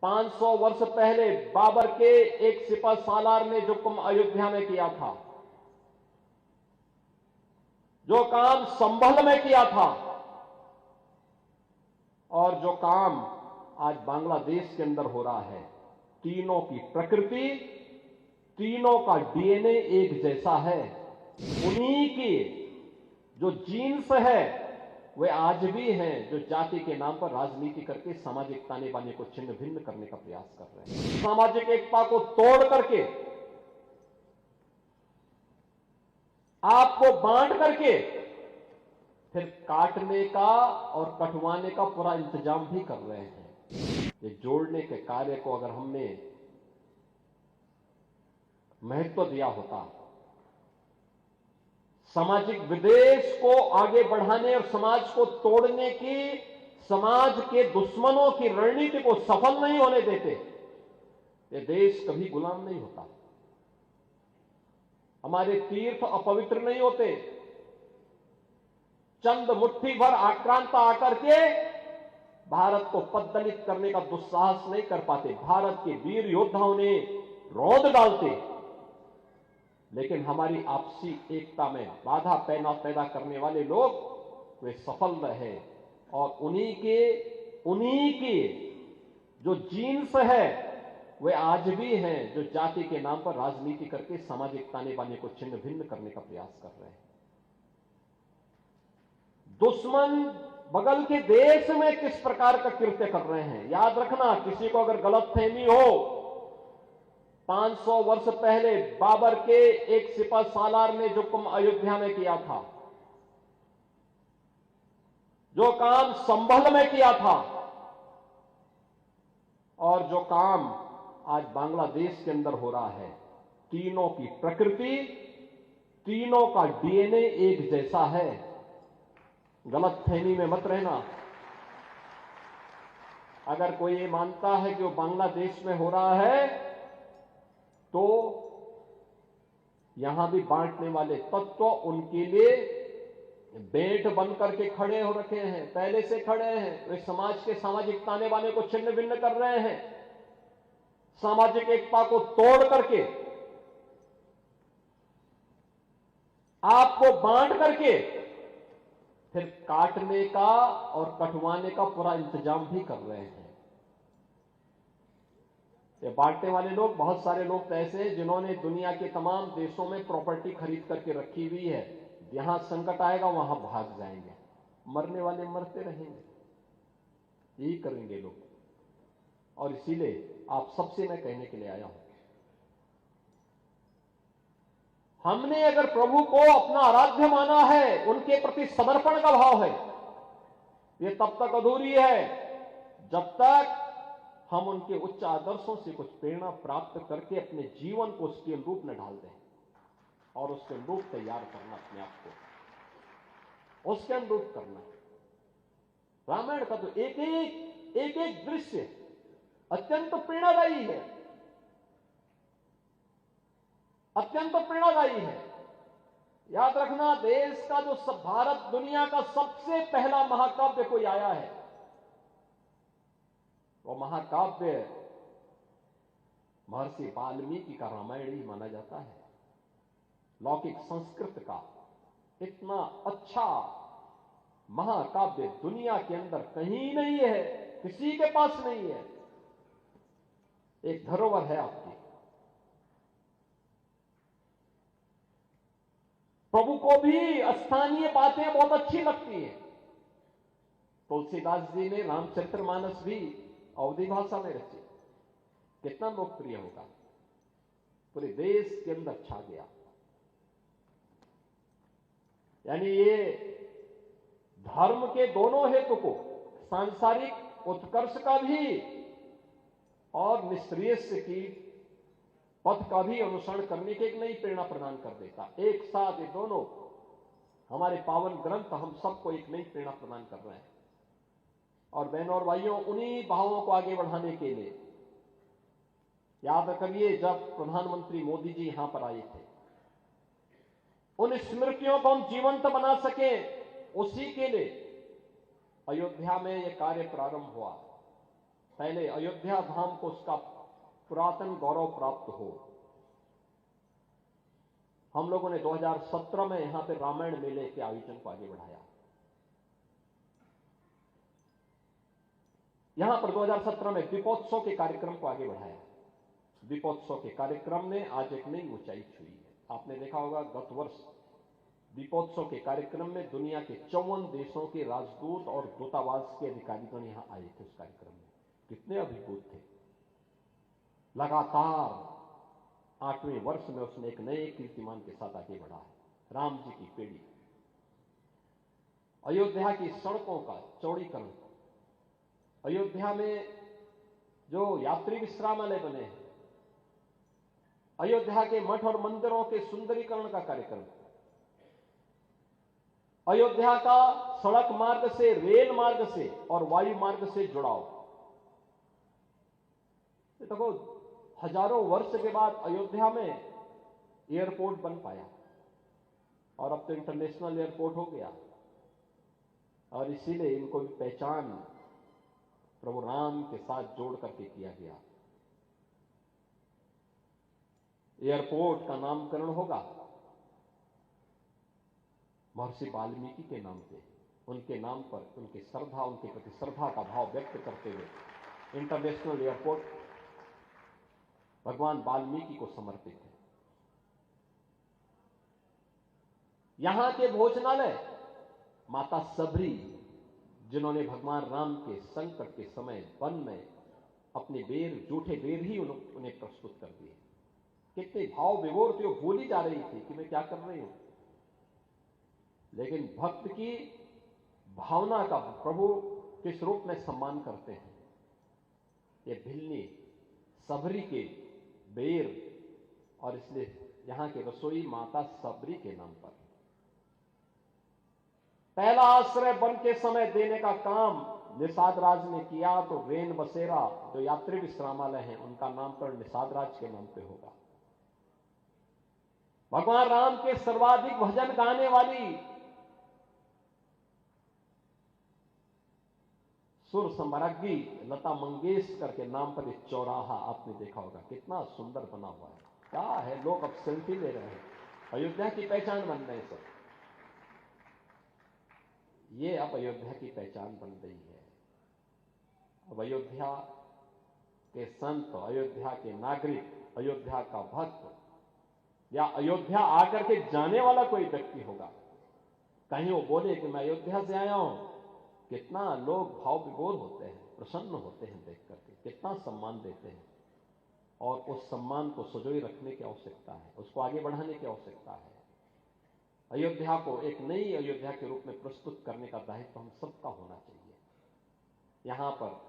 500 वर्ष पहले बाबर के एक सिपह सालार ने जो काम अयोध्या में किया था, जो काम संभल में किया था, और जो काम आज बांग्लादेश के अंदर हो रहा है, तीनों की प्रकृति, तीनों का डीएनए एक जैसा है। उन्हीं की जो जीन्स है वे आज भी हैं, जो जाति के नाम पर राजनीति करके सामाजिक ताने बाने को छिन्न भिन्न करने का प्रयास कर रहे हैं। सामाजिक एकता को तोड़ करके, आपको बांट करके फिर काटने का और कटवाने का पूरा इंतजाम भी कर रहे हैं। ये जोड़ने के कार्य को अगर हमने महत्व दिया होता, सामाजिक विदेश को आगे बढ़ाने और समाज को तोड़ने की, समाज के दुश्मनों की रणनीति को सफल नहीं होने देते, ये देश कभी गुलाम नहीं होता। हमारे तीर्थ अपवित्र नहीं होते। चंद मुट्ठी भर आक्रांता आकर के भारत को पद्दलित करने का दुस्साहस नहीं कर पाते। भारत के वीर योद्धाओं ने रौंद डालते, लेकिन हमारी आपसी एकता में बाधा पैदा करने वाले लोग वे सफल रहे। और उन्हीं की जो जीन्स है वे आज भी हैं, जो जाति के नाम पर राजनीति करके सामाजिक ताने बाने को छिन्न भिन्न करने का प्रयास कर रहे हैं। दुश्मन बगल के देश में किस प्रकार का कृत्य कर रहे हैं, याद रखना। किसी को अगर गलतफहमी हो, 500 वर्ष पहले बाबर के एक सिपह सालार ने जो काम अयोध्या में किया था, जो काम संभल में किया था, और जो काम आज बांग्लादेश के अंदर हो रहा है, तीनों की प्रकृति, तीनों का डीएनए एक जैसा है। गलतफहमी में मत रहना। अगर कोई ये मानता है कि वो बांग्लादेश में हो रहा है, तो यहां भी बांटने वाले तत्व उनके लिए बेंट बन करके खड़े हो रखे हैं, पहले से खड़े हैं। वे समाज के सामाजिक ताने बाने को छिन्न भिन्न कर रहे हैं, सामाजिक एकता को तोड़ करके, आपको बांट करके फिर काटने का और कटवाने का पूरा इंतजाम भी कर रहे हैं। ये बांटने वाले लोग, बहुत सारे लोग तो ऐसे हैं जिन्होंने दुनिया के तमाम देशों में प्रॉपर्टी खरीद करके रखी हुई है। यहां संकट आएगा वहां भाग जाएंगे, मरने वाले मरते रहेंगे, यही करेंगे लोग। और इसीलिए आप सबसे मैं कहने के लिए आया हूं, हमने अगर प्रभु को अपना आराध्य माना है, उनके प्रति समर्पण का भाव है, ये तब तक अधूरी है जब तक हम उनके उच्च आदर्शों से कुछ प्रेरणा प्राप्त करके अपने जीवन को उसके अनुरूप में ढाल दें, और उसके अनुरूप तैयार करना, अपने आप को उसके अनुरूप करना। रामायण का तो एक एक दृश्य अत्यंत प्रेरणादायी है, अत्यंत प्रेरणादायी है। याद रखना, देश का जो भारत दुनिया का सबसे पहला महाकाव्य कोई आया है, वो महाकाव्य महर्षि वाल्मीकि का रामायण ही माना जाता है। लौकिक संस्कृत का इतना अच्छा महाकाव्य दुनिया के अंदर कहीं नहीं है, किसी के पास नहीं है। एक धरोहर है आपकी। प्रभु को भी स्थानीय बातें बहुत अच्छी लगती हैं। तुलसीदास जी ने रामचरितमानस भी अवधी भाषा में रची, कितना लोकप्रिय होगा, पूरे देश के अंदर छा गया। यानी ये धर्म के दोनों हेतु को, सांसारिक उत्कर्ष का भी और निष्क्रियस्य की पथ का भी अनुसरण करने की एक नई प्रेरणा प्रदान कर देता। एक साथ ये दोनों हमारे पावन ग्रंथ हम सबको एक नई प्रेरणा प्रदान कर रहे हैं। और बहनों और भाइयों, उन्हीं भावों को आगे बढ़ाने के लिए याद करिए, जब प्रधानमंत्री मोदी जी यहां पर आए थे, उन स्मृतियों को हम जीवंत बना सकें, उसी के लिए अयोध्या में यह कार्य प्रारंभ हुआ। पहले अयोध्या धाम को उसका पुरातन गौरव प्राप्त हो। हम लोगों ने 2017 में यहां पे रामायण मेले के आयोजन को आगे बढ़ाया। यहां पर 2017 में दीपोत्सव के कार्यक्रम को आगे बढ़ाया। दीपोत्सव के कार्यक्रम ने आज एक नई ऊंचाई छुई है। आपने देखा होगा गत वर्ष दीपोत्सव के कार्यक्रम में दुनिया के 54 देशों के राजदूत और दूतावास के अधिकारीगण यहां आए थे। उस कार्यक्रम में कितने अभिभूत थे। लगातार 8वें वर्ष में उसने एक नए कीर्तिमान के साथ आगे बढ़ा है। राम जी की पीढ़ी, अयोध्या की सड़कों का चौड़ीकरण, अयोध्या में जो यात्री विश्रामालय बने हैं, अयोध्या के मठ और मंदिरों के सुंदरीकरण का कार्यक्रम, अयोध्या का सड़क मार्ग से, रेल मार्ग से और वायु मार्ग से जुड़ाव। देखो, हजारों वर्ष के बाद अयोध्या में एयरपोर्ट बन पाया और अब तो इंटरनेशनल एयरपोर्ट हो गया। और इसीलिए इनको भी पहचान प्रभु राम के साथ जोड़ करके किया गया। एयरपोर्ट का नामकरण होगा महर्षि वाल्मीकि के नाम पे, उनके नाम पर, उनकी श्रद्धा, उनके प्रति श्रद्धा का भाव व्यक्त करते हुए इंटरनेशनल एयरपोर्ट भगवान वाल्मीकि को समर्पित है। यहां के भोजनालय माता सबरी, जिन्होंने भगवान राम के संकट के समय वन में अपने बेर, जूठे बेर ही उन्हें प्रस्तुत कर दिए। कितने भाव विभोर थे, वो भूली जा रही थी कि मैं क्या कर रही हूं। लेकिन भक्त की भावना का प्रभु किस रूप में सम्मान करते हैं। ये भिल्ली सबरी के बेर, और इसलिए यहां की रसोई माता सबरी के नाम पर। पहला आश्रय वन के समय देने का काम निषाद राज ने किया, तो रेन बसेरा जो यात्री विश्रामालय हैं उनका नामकरण निषाद राज के नाम पे होगा। भगवान राम के सर्वाधिक भजन गाने वाली सुर सम्राज्ञी लता मंगेशकर के नाम पर एक चौराहा आपने देखा होगा, कितना सुंदर बना हुआ है। क्या है, लोग अब सेल्फी ले रहे हैं, अयोध्या की पहचान बन रहे सब। ये अब अयोध्या की पहचान बन रही है। अब अयोध्या के संत, अयोध्या के नागरिक, अयोध्या का भक्त या अयोध्या आकर के जाने वाला कोई व्यक्ति होगा, कहीं वो बोले कि मैं अयोध्या से आया हूं, कितना लोग भाव विभोर होते हैं, प्रसन्न होते हैं देख करके, कितना सम्मान देते हैं। और उस सम्मान को सजोई रखने की आवश्यकता है, उसको आगे बढ़ाने की आवश्यकता है। अयोध्या को एक नई अयोध्या के रूप में प्रस्तुत करने का दायित्व हम सबका होना चाहिए। यहां पर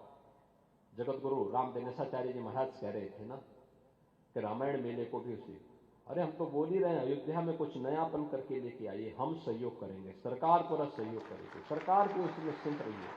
जगत गुरु राम दिनेशाचार्य जी महाराज कह रहे थे ना कि रामायण मेले को भी उसी, अरे हम तो बोल ही रहे हैं अयोध्या में कुछ नयापन करके लेके आइए, हम सहयोग करेंगे, सरकार पूरा सहयोग करेगी, सरकार की उसमें निश्चिंत रहिए।